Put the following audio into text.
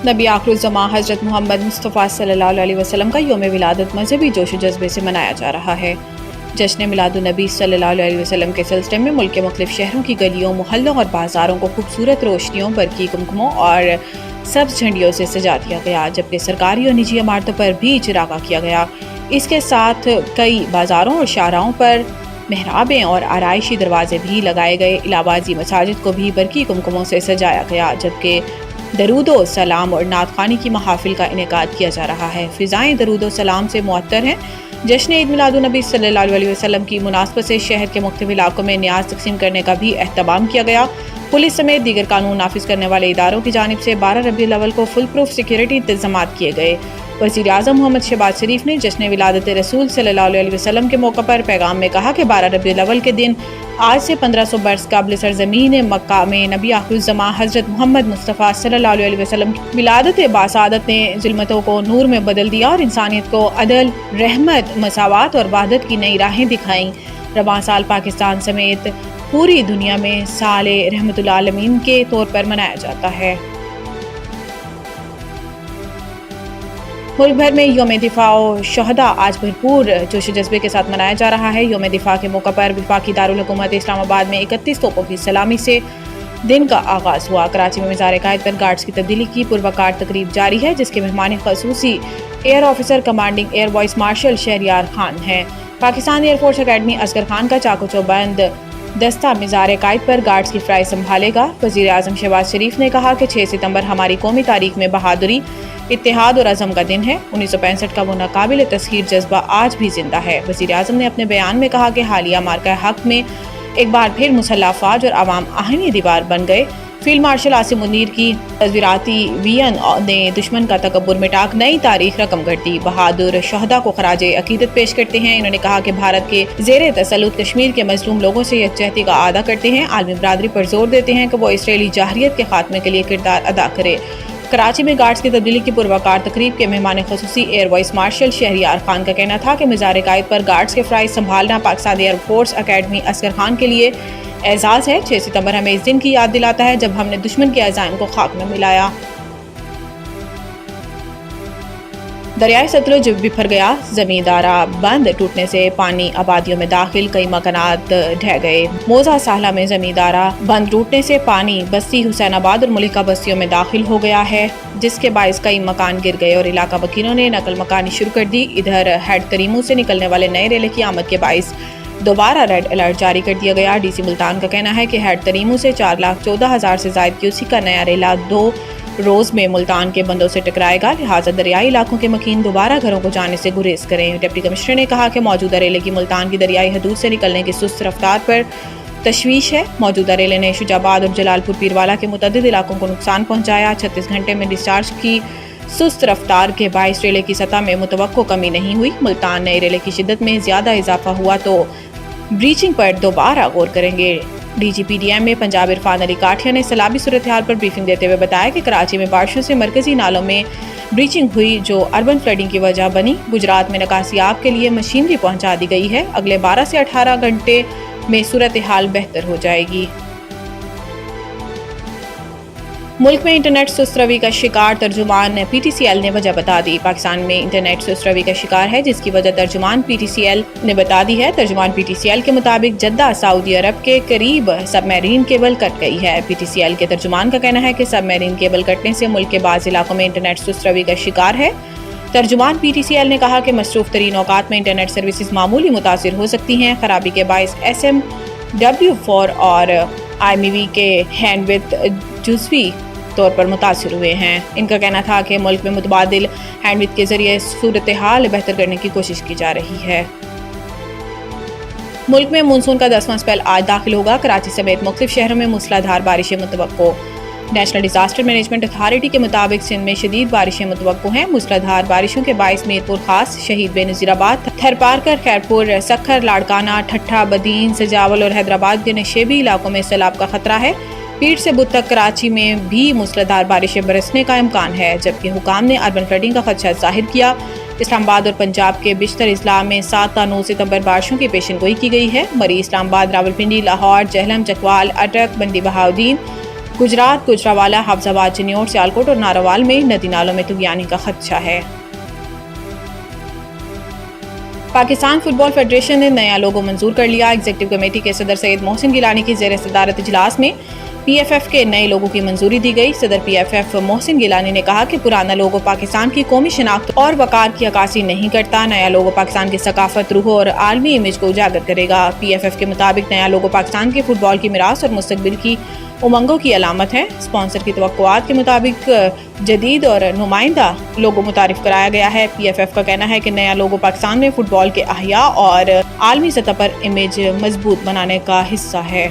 नबी आखिरुज़्ज़मां हज़रत मोहम्मद मुस्तफ़ा सल्लल्लाहु अलैहि वसल्लम का यौम विलादत मजहबी जोश व जज्बे से मनाया जा रहा है। जश्न मिलादुन्नबी सल्लल्लाहु अलैहि वसल्लम के सिलसिले में मुल्क के मुख्तलिफ शहरों की गलियों, मोहल्लों और बाज़ारों को खूबसूरत रोशनियों, बरकी कुमकुमों और सब्ज़ झंडियों से सजा दिया गया, जबकि सरकारी और निजी इमारतों पर भी चिरागा किया गया। इसके साथ कई बाज़ारों और शाहराहों पर मेहराबें और आराइशी दरवाजे भी लगाए गए। इलाहाबादी मसाजिद को भी बरकी कुमकुमों से सजाया गया, जबकि दरूदो सलाम और नात ख़्वानी की महाफिल का इनेकाद किया जा रहा है। फ़िज़ाएँ दरूदो सलाम से मुअत्तर हैं। जश्न ईद मिलादुन्नबी सल्लल्लाहु अलैहि वसल्लम की मुनासबत से शहर के मुख्तलिफ इलाकों में न्याज़ तक़सीम करने का भी एहतमाम किया गया। पुलिस समेत दीगर कानून नाफिज करने वाले इदारों की जानिब से 12 रबीउल अव्वल को फुल प्रूफ सिक्योरिटी इंतज़ामात किए गए। वज़ीर आज़म मोहम्मद शहबाज शरीफ ने जश्न विलादत रसूल सल्लल्लाहु अलैहि वसल्लम के मौके पर पैगाम में कहा कि 12 रबीउल अव्वल के दिन आज से 1500 बरस कबल सरज़मीन मक्का में नबी आखिरुज़्ज़मां हज़रत मोहम्मद मुस्तफ़ा सल्लल्लाहु अलैहि वसल्लम की विलादत बासादत ने ज़ुल्मतों को नूर में बदल दिया और इंसानियत को अदल, रहमत, मसावत और वहदत की नई राहें दिखाईं। रवां साल पाकिस्तान समेत पूरी दुनिया में साले रहमतुल आलमीन के तौर पर मनाया जाता है। मुल्क भर में यौम दिफा और शहदा आज भरपूर जोश जज्बे के साथ मनाया जा रहा है। यौम दिफा के मौके पर वफाकी दारुल हुकूमत इस्लामाबाद में 31 तोपों की सलामी से दिन का आगाज़ हुआ। कराची में मज़ार कायद पर गार्ड्स की तब्दीली की पुरवकार तकरीब जारी है, जिसके मेहमान ख़ुसूसी air officer commanding air vice marshal Shahryar Khan हैं। पाकिस्तान एयरफोर्स अकेडमी असगर खान का चाको चौबंद दस्ता मज़ार कायद पर गार्ड्स की फ्राइज संभालेगा। वज़ीर आज़म शहबाज शरीफ ने कहा कि 6 सितंबर हमारी कौमी तारीख में बहादुरी, इत्तेहाद और अज़म का दिन है। 1965 का वो नाकाबिल तस्खीर जज्बा आज भी जिंदा है। वज़ीर आज़म ने अपने बयान में कहा कि हालिया मार्का हक में एक बार फिर मुसल्लह अफ़वाज और आवाम आहनी दीवार बन गए। फील्ड मार्शल आसिम मुनीर की तस्वीराती वियन ने दुश्मन का तकब्बुर मिटाक नई तारीख रकम कर दी। बहादुर शहदा को खराजे अकीदत पेश करते हैं। इन्होंने कहा कि भारत के ज़ेरे तसल्लुत कश्मीर के मजलूम लोगों से यकजहती का आदा करते हैं। आलमी बरादरी पर जोर देते हैं कि वो इसराइली जाहरियत के खात्मे के लिए किरदार अदा करे। कराची में गार्ड्स की तब्दीली की पुरवकार तकरीब के मेहमान ख़ुसूसी air vice marshal Shahryar Khan का कहना था कि मज़ार कायद पर गार्ड्स के फ्राइज संभालना पाकिस्तान एयरफोर्स अकेडमी असगर खान के लिए एजाज़ है। 6 सितंबर हमें इस दिन की याद दिलाता है जब हमने दुश्मन के अज़ाइम को खाक में मिलाया। दरियाए सतलुज बिफर गया, ज़मींदारा बंद टूटने से पानी आबादियों में दाखिल, कई मकानात ढह गए। मोजा साहला में ज़मींदारा बंद टूटने से पानी बस्ती हुसैनाबाद और मुलिका बस्तियों में दाखिल हो गया है, जिसके बायस कई मकान गिर गए और इलाका वकीलों ने नकल मकानी शुरू कर दी। इधर हेड करीमू से निकलने वाले नए रेले की आमद के बायस दोबारा रेड अलर्ट जारी कर दिया गया। डीसी मुल्तान का कहना है कि हेड तरीमू से 4,14,000 से ज़ायद क्यूसी का नया रेला 2 रोज़ में मुल्तान के बंदों से टकराएगा, लिहाजा दरियाई इलाकों के मकीन दोबारा घरों को जाने से गुरेज करें। डिप्टी कमिश्नर ने कहा कि मौजूदा रेले की मुल्तान की दरियाई हदूद से निकलने की सुस्त रफ्तार पर तशवीश है। मौजूदा रेले ने शुजाबाद और जलालपुर पीरवाला के मुतअद्दिद इलाकों को नुकसान पहुँचाया। 36 घंटे में डिस्चार्ज की सुस्त रफ्तार के बायस रेले की सतह में मुतवक्को कमी नहीं हुई। मुल्तान नए रेले की शिद्दत में ज़्यादा इजाफा हुआ तो ब्रीचिंग पर दोबारा गौर करेंगे। DGPDM में पंजाब इरफान अली काठिया ने सैलाबी सूरत हाल पर ब्रीफिंग देते हुए बताया कि कराची में बारिशों से मरकजी नालों में ब्रीचिंग हुई, जो अर्बन फ्लडिंग की वजह बनी। गुजरात में निकासियाब के लिए मशीनरी पहुंचा दी गई है। अगले 12 से 18 घंटे में सूरत हाल बेहतर हो जाएगी। मुल्क में इंटरनेट सुस्त रवि का शिकार, तर्जुमान PTCL ने वजह बता दी। पाकिस्तान में इंटरनेट सुस्त रवि का शिकार है, जिसकी वजह तर्जुमान PTCL ने बता दी है। तर्जुमान PTCL के मुताबिक जद्दा सऊदी अरब के करीब सबमरीन केबल कट गई है। PTCL के तर्जुमान का कहना है कि सबमरीन केबल कटने से मुल्क के बाज़ इलाकों में इंटरनेट सुस्त रवि का शिकार है। तर्जुमान PTCL ने कहा कि मसरूफ तरीन औकात में इंटरनेट सर्विसेज मामूली मुतासिर हो सकती हैं। खराबी के बायस SMW4 और IMEV के हैंडविथ जुज़वी तौर पर मुतासिर हुए हैं। इनका कहना था कि मुल्क में मुतबादिल हैंडविथ के जरिए सूरत हाल बेहतर करने की कोशिश की जा रही है। मुल्क में मानसून का 10वां स्पेल आज दाखिल होगा। कराची समेत मुख्तलिफ शहरों में मूसलाधार बारिशें मुतवक्को। नेशनल डिजास्टर मैनेजमेंट अथॉरिटी के मुताबिक सिंध में शदीद बारिशें मुतवक्को हैं। मूसलाधार बारिशों के बायस मीरपुर खास, शहीद बेनज़ीराबाद, थरपारकर, खैरपुर, सखर, लाड़काना, ठट्ठा, बदीन, सजावल और हैदराबाद के नशेबी इलाकों में सैलाब का खतरा है। पीर से बुध तक कराची में भी मूसलाधार बारिशें बरसने का इम्कान है, जबकि हुकाम ने अर्बन फ्लडिंग का खदशा जाहिर किया। इस्लामाबाद और पंजाब के बिश्तर अजला में 7 ता 9 सितंबर बारिशों की पेशन गोई की गई है। मरी, इस्लामाबाद, रावलपिंडी, लाहौर, जहलम, चकवाल, अटक, बंदी बहाउद्दीन, गुजरात, गुजरावाला, हाफजाबाद, चिन्नौर, सियालकोट और नारोवाल में नदी नालों में तुगयानी का खदशा है। पाकिस्तान फुटबॉल फेडरेशन ने नया लोगो मंजूर कर लिया। एग्जीक्यूटिव कमेटी के सदर सैयद मोहसिन गिलानी की ज़ेर सदारत इजलास में PFF के नए लोगों की मंजूरी दी गई। सदर PFF मोहसिन गिलानी ने कहा कि पुराना लोगो पाकिस्तान की कौमी शनाख्त और वकार की अक्कासी नहीं करता। नया लोगो पाकिस्तान की सकाफत, रूह और आलमी इमेज को उजागर करेगा। PFF के मुताबिक नया लोगो पाकिस्तान के फुटबॉल की मिरास और मुस्तकबिल की उमंगों की अलामत है। स्पॉन्सर की तवक्कुआत के मुताबिक जदीद और नुमाइंदा लोगो मुतारिफ कराया गया है। PFF का कहना है कि नया लोगो पाकिस्तान में फुटबॉल के अहया और आलमी सतह पर इमेज मजबूत बनाने का हिस्सा है।